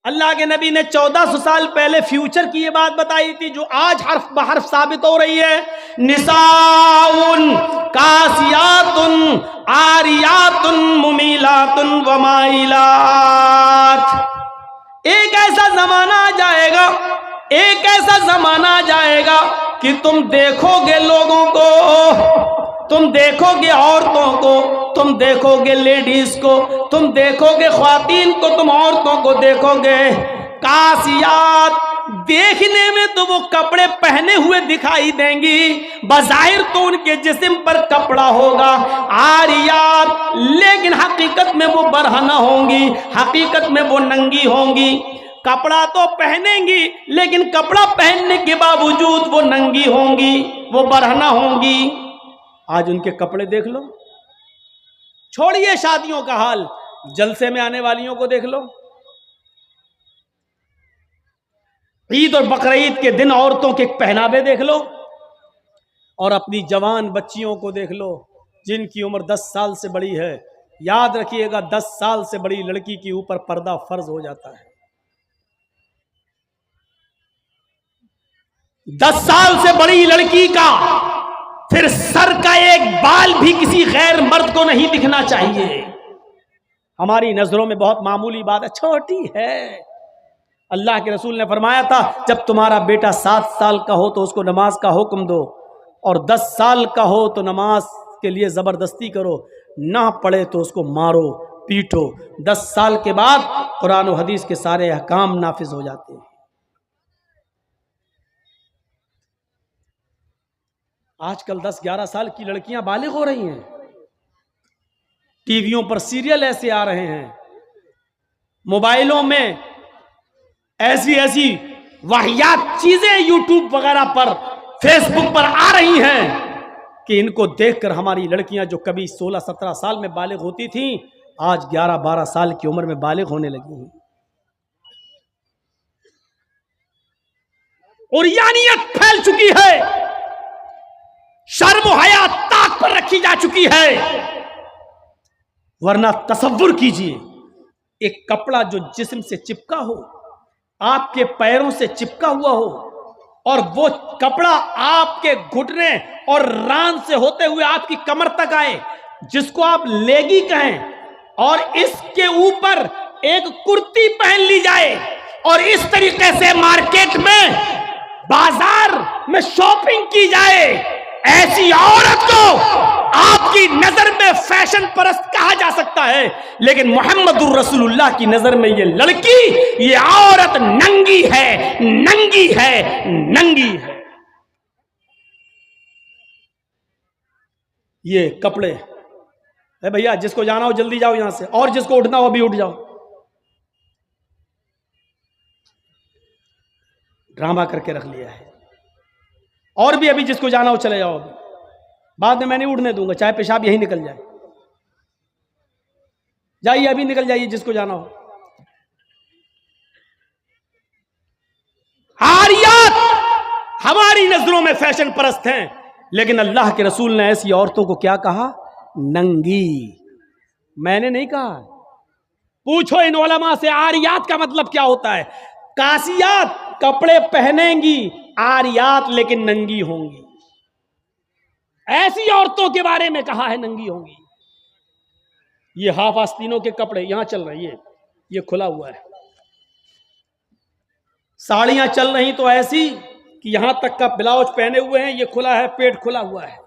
اللہ کے نبی نے 1400 سال پہلے فیوچر کی یہ بات بتائی تھی جو آج حرف بحرف ثابت ہو رہی ہے. نساؤن کاسیاتن عاریاتن ممیلاتن ومائلات. ایک ایسا زمانہ آ جائے گا، ایک ایسا زمانہ آ جائے گا کہ تم دیکھو گے لوگوں کو، تم دیکھو گے عورتوں کو، تم دیکھو گے لیڈیز کو، تم دیکھو گے خواتین کو، تم عورتوں کو دیکھو گے کاسیات. دیکھنے میں تو وہ کپڑے پہنے ہوئے دکھائی دیں گی، بظاہر تو ان کے جسم پر کپڑا ہوگا. عاریات، لیکن حقیقت میں وہ برہنہ ہوں گی، حقیقت میں وہ ننگی ہوں گی. کپڑا تو پہنیں گی لیکن کپڑا پہننے کے باوجود وہ ننگی ہوں گی، وہ برہنہ ہوں گی. آج ان کے کپڑے دیکھ لو، چھوڑیے شادیوں کا حال، جلسے میں آنے والیوں کو دیکھ لو. عید اور بقرعید کے دن عورتوں کے پہناوے دیکھ لو، اور اپنی جوان بچیوں کو دیکھ لو جن کی عمر 10 سال سے بڑی ہے. یاد رکھیے گا 10 سال سے بڑی لڑکی کے اوپر پردہ فرض ہو جاتا ہے. 10 سال سے بڑی لڑکی کا پھر سر کا ایک بال بھی کسی غیر مرد کو نہیں دکھنا چاہیے. ہماری نظروں میں بہت معمولی بات ہے، چھوٹی ہے. اللہ کے رسول نے فرمایا تھا جب تمہارا بیٹا 7 سال کا ہو تو اس کو نماز کا حکم دو، اور 10 سال کا ہو تو نماز کے لیے زبردستی کرو، نہ پڑھے تو اس کو مارو پیٹو. 10 سال کے بعد قرآن و حدیث کے سارے احکام نافذ ہو جاتے ہیں. آج کل 10-11 سال کی لڑکیاں بالغ ہو رہی ہیں، ٹی ویوں پر سیریل ایسے آ رہے ہیں، موبائلوں میں ایسی ایسی واہیات چیزیں یوٹیوب وغیرہ پر فیس بک پر آ رہی ہیں کہ ان کو دیکھ کر ہماری لڑکیاں جو کبھی 16-17 سال میں بالغ ہوتی تھیں آج 11-12 سال کی عمر میں بالغ ہونے لگی ہیں. عریانیت پھیل چکی ہے، شرم و حیا طاق پر رکھی جا چکی ہے. ورنہ تصور کیجئے ایک کپڑا جو جسم سے چپکا ہو، آپ کے پیروں سے چپکا ہوا ہو، اور وہ کپڑا آپ کے گھٹنے اور ران سے ہوتے ہوئے آپ کی کمر تک آئے، جس کو آپ لیگی کہیں، اور اس کے اوپر ایک کرتی پہن لی جائے اور اس طریقے سے مارکیٹ میں بازار میں شاپنگ کی جائے. ایسی عورت کو آپ کی نظر میں فیشن پرست کہا جا سکتا ہے، لیکن محمد الرسول اللہ کی نظر میں یہ لڑکی، یہ عورت ننگی ہے، ننگی ہے، ننگی ہے. یہ کپڑے اے بھیا جس کو جانا ہو جلدی جاؤ یہاں سے، اور جس کو اٹھنا ہو ابھی اٹھ جاؤ. ڈرامہ کر کے رکھ لیا ہے. اور بھی ابھی جس کو جانا ہو چلے جاؤ، ابھی بعد میں نہیں اڑنے دوں گا، چاہے پیشاب یہی نکل جائے. جائیے ابھی نکل جائیے جس کو جانا ہو. عاریات ہماری نظروں میں فیشن پرست ہیں، لیکن اللہ کے رسول نے ایسی عورتوں کو کیا کہا؟ ننگی. میں نے نہیں کہا. پوچھو ان علماء سے عاریات کا مطلب کیا ہوتا ہے. کاسیات کپڑے پہنیں گی، عاریات لیکن ننگی ہوں گی. ایسی عورتوں کے بارے میں کہا ہے ننگی ہوں گی. یہ ہاف آستینوں کے کپڑے یہاں چل رہی ہے، یہ کھلا ہوا ہے. ساڑیاں چل رہی تو ایسی کہ یہاں تک کا بلاؤز پہنے ہوئے ہیں، یہ کھلا ہے، پیٹ کھلا ہوا ہے.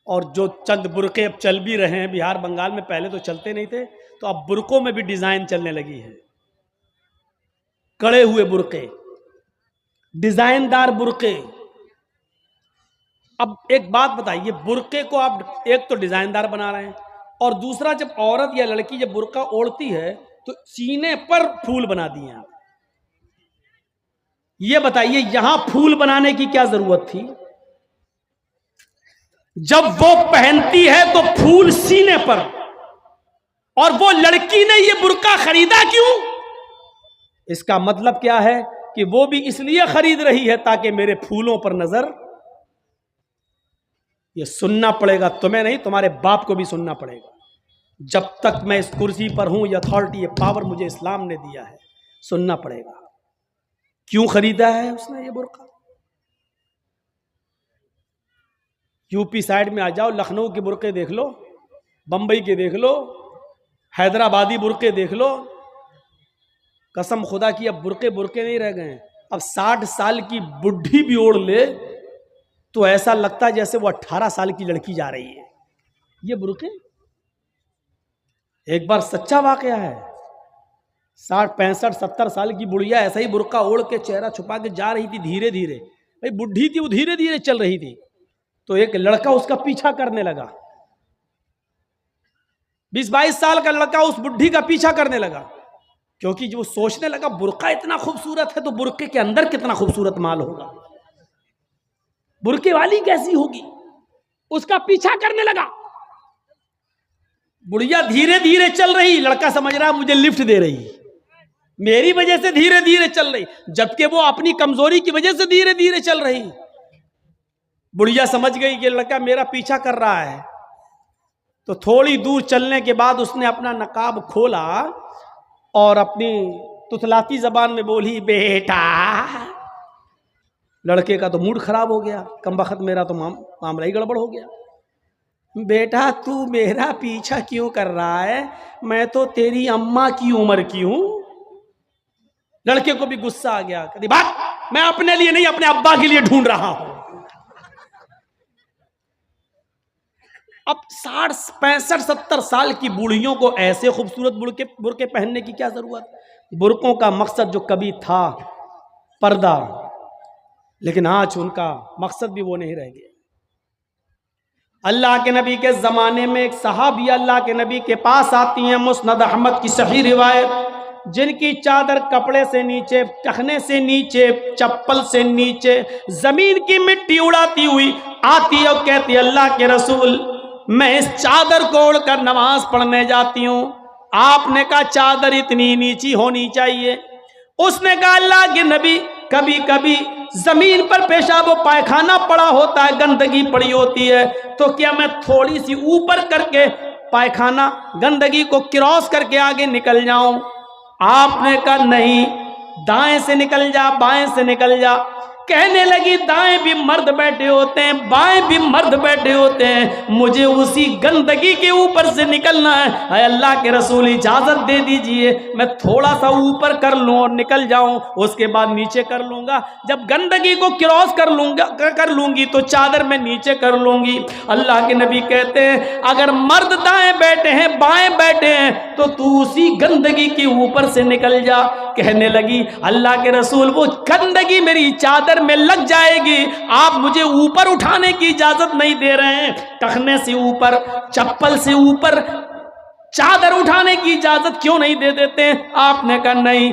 اور جو چند برقعے اب چل بھی رہے ہیں بہار بنگال میں، پہلے تو چلتے نہیں تھے، تو اب برقعوں میں بھی ڈیزائن چلنے لگی ہے. کڑے ہوئے برقعے، ڈیزائن دار برقعے. اب ایک بات بتائیے، برقعے کو آپ ایک تو ڈیزائن دار بنا رہے ہیں، اور دوسرا جب عورت یا لڑکی جب برقع اوڑھتی ہے تو سینے پر پھول بنا دیے آپ. یہ بتائیے یہاں پھول بنانے کی کیا ضرورت تھی؟ جب وہ پہنتی ہے تو پھول سینے پر، اور وہ لڑکی نے یہ برقع خریدا کیوں؟ اس کا مطلب کیا ہے کہ وہ بھی اس لیے خرید رہی ہے تاکہ میرے پھولوں پر نظر. یہ سننا پڑے گا، تمہیں نہیں تمہارے باپ کو بھی سننا پڑے گا. جب تک میں اس کرسی پر ہوں، یہ اتھارٹی، یہ پاور مجھے اسلام نے دیا ہے، سننا پڑے گا۔ کیوں خریدا ہے اس نے یہ برقع؟ یو پی سائڈ میں آ جاؤ، لکھنؤ کے برقعے دیکھ لو، بمبئی کے دیکھ لو، حیدرآبادی برقعے دیکھ لو، قسم خدا کی اب برقعے نہیں رہ گئے ہیں۔ اب 60 سال کی بڈھی بھی اوڑھ لے تو ایسا لگتا ہے جیسے وہ 18 سال کی لڑکی جا رہی ہے۔ یہ برقعے ایک بار سچا واقعہ ہے، 60 65 70 سال کی بڑھیا ایسا ہی برقع اوڑھ کے چہرہ چھپا کے جا رہی تھی دھیرے دھیرے، بھائی بڈھی تھی وہ دھیرے دھیرے چل رہی تھی، تو ایک لڑکا اس کا پیچھا کرنے لگا، 20-22 سال کا لڑکا اس بڈھی کا پیچھا کرنے لگا، کیونکہ جو سوچنے لگا برقع اتنا خوبصورت ہے تو برقعے کے اندر کتنا خوبصورت مال ہوگا، برقعے والی کیسی ہوگی، اس کا پیچھا کرنے لگا۔ بڑھیا دھیرے دھیرے چل رہی، لڑکا سمجھ رہا مجھے لفٹ دے رہی، میری وجہ سے دھیرے دھیرے چل رہی، جبکہ وہ اپنی کمزوری کی وجہ سے دھیرے دھیرے چل رہی۔ بڑھیا سمجھ گئی کہ لڑکا میرا پیچھا کر رہا ہے، تو تھوڑی دور چلنے کے بعد اس نے اپنا نقاب کھولا اور اپنی تتلاتی زبان میں بولی بیٹا۔ لڑکے کا تو موڈ خراب ہو گیا، کم بخت میرا تو معاملہ ہی گڑبڑ ہو گیا، بیٹا تو میرا پیچھا کیوں کر رہا ہے، میں تو تیری اماں کی عمر کی ہوں۔ لڑکے کو بھی غصہ آ گیا، کہتی بات میں اپنے لیے نہیں اپنے ابا کے لیے ڈھونڈ رہا ہوں۔ اب 60 65 70 سال کی بوڑھیوں کو ایسے خوبصورت برقعے پہننے کی کیا ضرورت؟ برقعوں کا مقصد جو کبھی تھا پردہ، لیکن آج ان کا مقصد بھی وہ نہیں رہ گیا۔ اللہ کے نبی کے زمانے میں ایک صحابیہ اللہ کے نبی کے پاس آتی ہیں، مسند احمد کی صحیح روایت، جن کی چادر کپڑے سے نیچے، ٹخنے سے نیچے، چپل سے نیچے زمین کی مٹی اڑاتی ہوئی آتی اور کہتی اللہ کے رسول میں اس چادر کو اوڑھ کر نماز پڑھنے جاتی ہوں۔ آپ نے کہا چادر اتنی نیچی ہونی چاہیے۔ اس نے کہا اللہ کے نبی کبھی کبھی زمین پر پیشاب و پائخانہ پڑا ہوتا ہے، گندگی پڑی ہوتی ہے، تو کیا میں تھوڑی سی اوپر کر کے پائخانہ گندگی کو کراس کر کے آگے نکل جاؤں؟ آپ نے کہا نہیں، دائیں سے نکل جا، بائیں سے نکل جا۔ کہنے لگی دائیں بھی مرد بیٹھے ہوتے ہیں، بائیں بھی مرد بیٹھے ہوتے ہیں، مجھے اسی گندگی کے اوپر سے نکلنا ہے، اے اللہ کے رسول اجازت دے دیجئے، میں تھوڑا سا اوپر کر لوں اور نکل جاؤں، اس کے بعد نیچے کر لوں گا، جب گندگی کو کراس کر لوں گی تو چادر میں نیچے کر لوں گی۔ اللہ کے نبی کہتے ہیں اگر مرد دائیں بیٹھے ہیں بائیں بیٹھے ہیں تو اسی گندگی کے اوپر سے نکل جا۔ کہنے لگی اللہ کے رسول وہ گندگی میری چادر میں لگ جائے گی، آپ مجھے اوپر اٹھانے کی اجازت نہیں دے رہے ہیں، ٹخنے سے اوپر، چپل سے اوپر چادر اٹھانے کی اجازت کیوں نہیں دے دیتے ہیں؟ آپ نے کہا نہیں،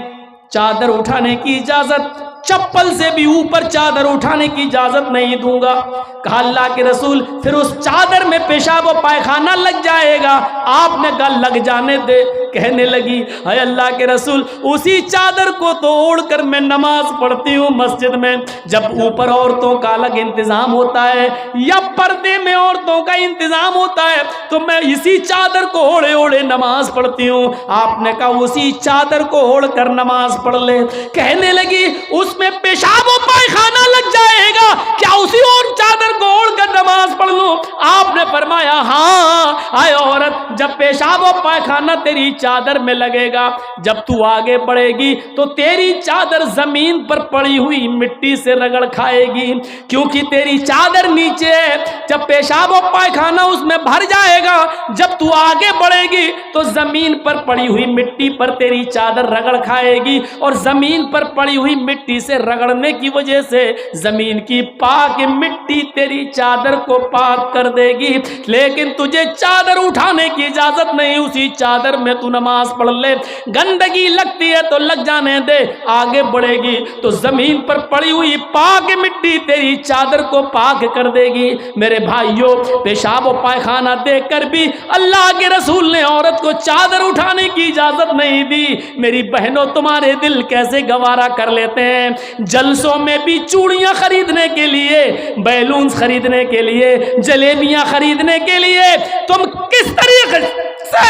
چادر اٹھانے کی اجازت، چپل سے بھی اوپر چادر اٹھانے کی اجازت نہیں دوں گا۔ کہا اللہ کے رسول پھر اس چادر میں پیشاب و پائخانہ لگ جائے گا؟ آپ نے کہا لگ جانے دے۔ کہنے لگی اے اللہ کے رسول اسی چادر کو تو اوڑھ کر میں نماز پڑھتی ہوں مسجد میں، جب اوپر عورتوں کا الگ انتظام ہوتا ہے یا پردے میں عورتوں کا انتظام ہوتا ہے تو میں اسی چادر کو اوڑھے اوڑھے نماز پڑھتی ہوں۔ آپ نے کہا اسی چادر کو اوڑھ کر نماز پڑھ لے۔ کہنے لگی اس میں پیشاب و پائخانہ لگ جائے گا، کیا اسی اور چادر کو اوڑھ کر نماز پڑھ لوں؟ آپ نے فرمایا ہاں اے عورت، جب پیشاب و پائخانہ تیری چادر میں لگے گا، جب تو آگے بڑھے گی تو تیری چادر زمین پر پڑی ہوئی مٹی سے رگڑ کھائے گی، کیونکہ تیری چادر نیچے ہے، جب پیشاب و پائخانہ اس میں بھر جائے گا، جب تو آگے بڑھے گی تو زمین پر پڑی ہوئی مٹی پر تیری چادر رگڑ کھائے گی، اور زمین پر پڑی ہوئی مٹی سے رگڑنے کی وجہ سے زمین کی پاک مٹی تیری چادر کو پاک کر دے گی، لیکن تجھے چادر اٹھانے کی اجازت نہیں، اسی چادر میں تو نماز پڑھ لے۔ گندگی لگتی ہے تو لگ جانے دے، آگے بڑھے گی تو زمین پر پڑی ہوئی پاک مٹی تیری چادر کو پاک کر دے گی۔ میرے بھائیوں پیشاب و پائخانہ دیکھ کر بھی اللہ کے رسول نے عورت کو چادر اٹھانے کی اجازت نہیں دی۔ میری بہنوں تمہارے دل کیسے گوارا کر لیتے ہیں، جلسوں میں بھی چوڑیاں خریدنے کے لیے، بیلونز خریدنے کے لیے، جلیبیاں خریدنے کے لیے تم کس طریقے سے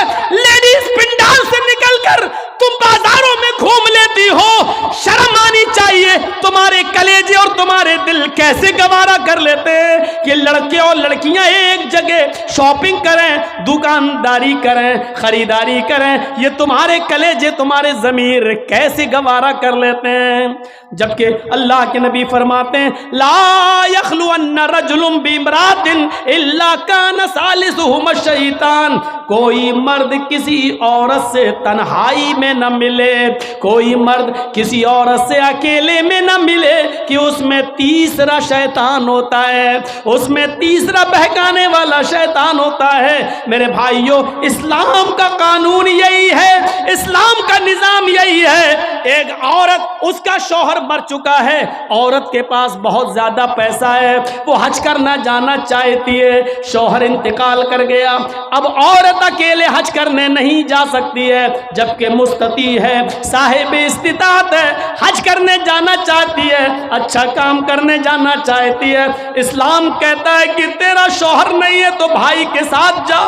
ہمارے دل کیسے گوارا کر لیتے ہیں کہ لڑکے اور لڑکیاں ایک جگہ شاپنگ کریں، دکانداری کریں، خریداری کریں، یہ تمہارے کلیجے تمہارے ضمیر کیسے گوارا کر لیتے ہیں؟ جبکہ اللہ کے نبی فرماتے ہیں لا یخلون رجل بامرأۃ الا کان ثالثہما الشیطان، کوئی مرد کسی عورت سے تنہائی میں نہ ملے، کوئی مرد کسی عورت سے اکیلے میں نہ ملے کہ اس میں تیسرا شیطان ہوتا ہے، اس میں تیسرا بہکانے والا شیطان ہوتا ہے۔ میرے بھائیوں، اسلام کا قانون یہی ہے، اسلام کا نظام یہی ہے۔ ایک عورت، اس کا شوہر مر چکا ہے، عورت کے پاس بہت زیادہ پیسہ ہے، وہ حج کرنا جانا چاہتی ہے، شوہر انتقال کر گیا، اب عورت اکیلے حج کرنے نہیں جا سکتی ہے، جبکہ مستطیع ہے، صاحب استطاعت ہے، حج کرنے جانا چاہتی ہے، اچھا کام کرنے جانا چاہتی ہے۔ اسلام کہتا ہے کہ تیرا شوہر نہیں ہے تو بھائی کے ساتھ جا،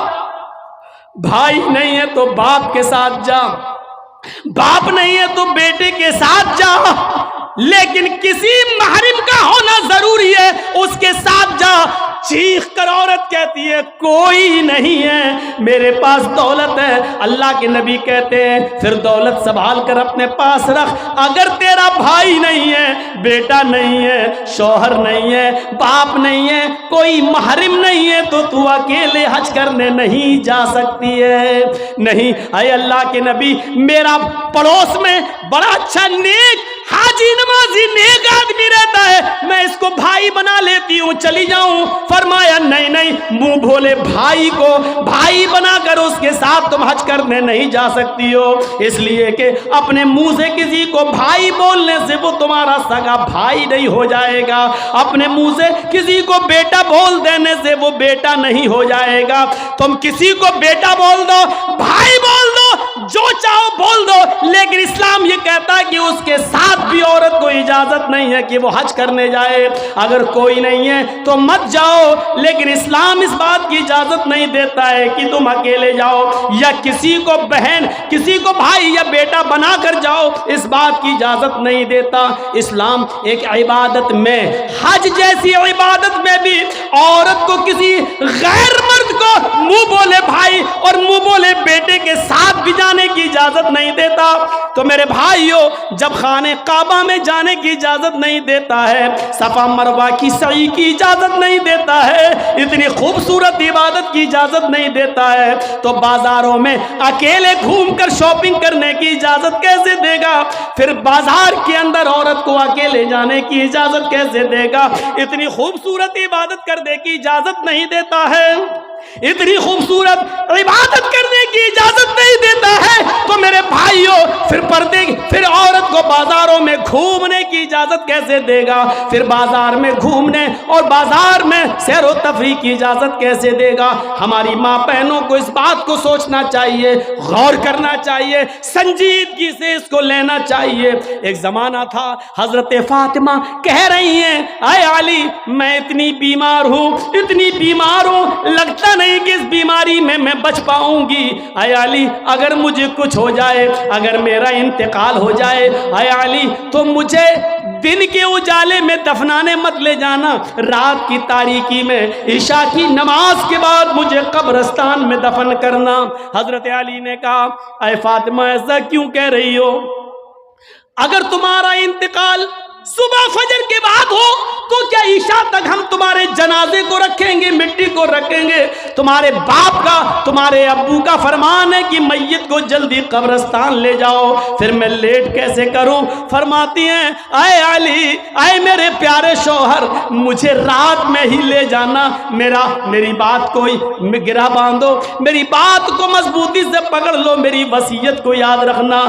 بھائی نہیں ہے تو باپ کے ساتھ جا، باپ نہیں ہے تو بیٹے کے ساتھ جا، لیکن کسی محرم کا ہونا ضروری ہے، اس کے ساتھ جا۔ چیخ کر عورت کہتی ہے کوئی نہیں ہے، میرے پاس دولت ہے۔ اللہ کے نبی کہتے ہیں پھر دولت سنبھال کر اپنے پاس رکھ، اگر تیرا بھائی نہیں ہے، بیٹا نہیں ہے، شوہر نہیں ہے، باپ نہیں ہے، کوئی محرم نہیں ہے تو تو اکیلے حج کرنے نہیں جا سکتی ہے۔ نہیں، اے اللہ کے نبی، میرا پڑوس میں بڑا اچھا نیک حاجی نمازی نیک آدمی رہتا ہے، میں اس کو بھائی بنا لیتی ہوں، چلی جاؤں۔ فرمایا نہیں نہیں، منہ بھولے بھائی کو بھائی بنا کر اس کے ساتھ تم حج کرنے نہیں جا سکتی ہو، اس لیے کہ اپنے منہ سے کسی کو بھائی بولنے سے وہ تمہارا سگا بھائی نہیں ہو جائے گا، اپنے منہ سے کسی کو بیٹا بول دینے سے وہ بیٹا نہیں ہو جائے گا۔ تم کسی کو بیٹا بول دو، بھائی بول دو، جو چاہو بول دو، لیکن اسلام یہ کہتا ہے کہ اس کے ساتھ بھی عورت کو اجازت نہیں ہے کہ وہ حج کرنے جائے۔ اگر کوئی نہیں ہے تو مت جاؤ، لیکن اسلام اس بات کی اجازت نہیں دیتا ہے کہ تم اکیلے جاؤ یا کسی کو بہن، کسی کو بھائی یا بیٹا بنا کر جاؤ، اس بات کی اجازت نہیں دیتا۔ اسلام ایک عبادت میں، حج جیسی عبادت میں بھی عورت کو کسی غیر مرد کو منہ بولے بھائی اور منہ بولے بیٹے کے ساتھ بھی جانے کی اجازت نہیں دیتا۔ تو میرے بھائیوں، جب خانہ کعبہ میں جانے کی اجازت نہیں دیتا ہے، صفا مروہ کی سعی کی اجازت نہیں دیتا ہے، اتنی خوبصورت عبادت کی اجازت نہیں دیتا ہے، تو بازاروں میں اکیلے گھوم کر شاپنگ کرنے کی اجازت کیسے دے گا؟ پھر بازار کے اندر عورت کو اکیلے جانے کی اجازت کیسے دے گا؟ اتنی خوبصورت عبادت کرنے کی اجازت نہیں دیتا ہے، اتنی خوبصورت عبادت کرنے کی اجازت نہیں دیتا ہے، تو میرے بھائیوں پھر عورت کو بازاروں میں گھومنے کی اجازت کیسے دے گا؟ پھر بازار میں گھومنے اور بازار میں سیر و تفریح کی اجازت کیسے دے گا؟ ہماری ماں بہنوں کو اس بات کو سوچنا چاہیے، غور کرنا چاہیے، سنجیدگی سے اس کو لینا چاہیے۔ ایک زمانہ تھا، حضرت فاطمہ کہہ رہی ہیں اے علی، میں اتنی بیمار ہوں، اتنی بیمار ہوں، لگتا نہیں کہ اس بیماری میں بچ پاؤں گی۔ اے علی، اگر مجھے کچھ ہو جائے، اگر میرا انتقال ہو جائے، اے علی تو مجھے دن کے اجالے میں دفنانے مت لے جانا، رات کی تاریکی میں عشاء کی نماز کے بعد مجھے قبرستان میں دفن کرنا۔ حضرت علی نے کہا اے فاطمہ، ایسا کیوں کہہ رہی ہو؟ اگر تمہارا انتقال صبح فجر کے بعد ہو تو کیا عشاء تک ہم تمہارے جنازے کو رکھیں گے، مٹی کو رکھیں گے؟ تمہارے باپ کا، تمہارے ابو کا فرمان ہے کہ میت کو جلدی قبرستان لے جاؤ، پھر میں لیٹ کیسے کروں؟ فرماتی ہیں اے علی، اے میرے پیارے شوہر، مجھے رات میں ہی لے جانا، میری بات کو گرہ باندھو، میری بات کو مضبوطی سے پکڑ لو، میری وصیت کو یاد رکھنا۔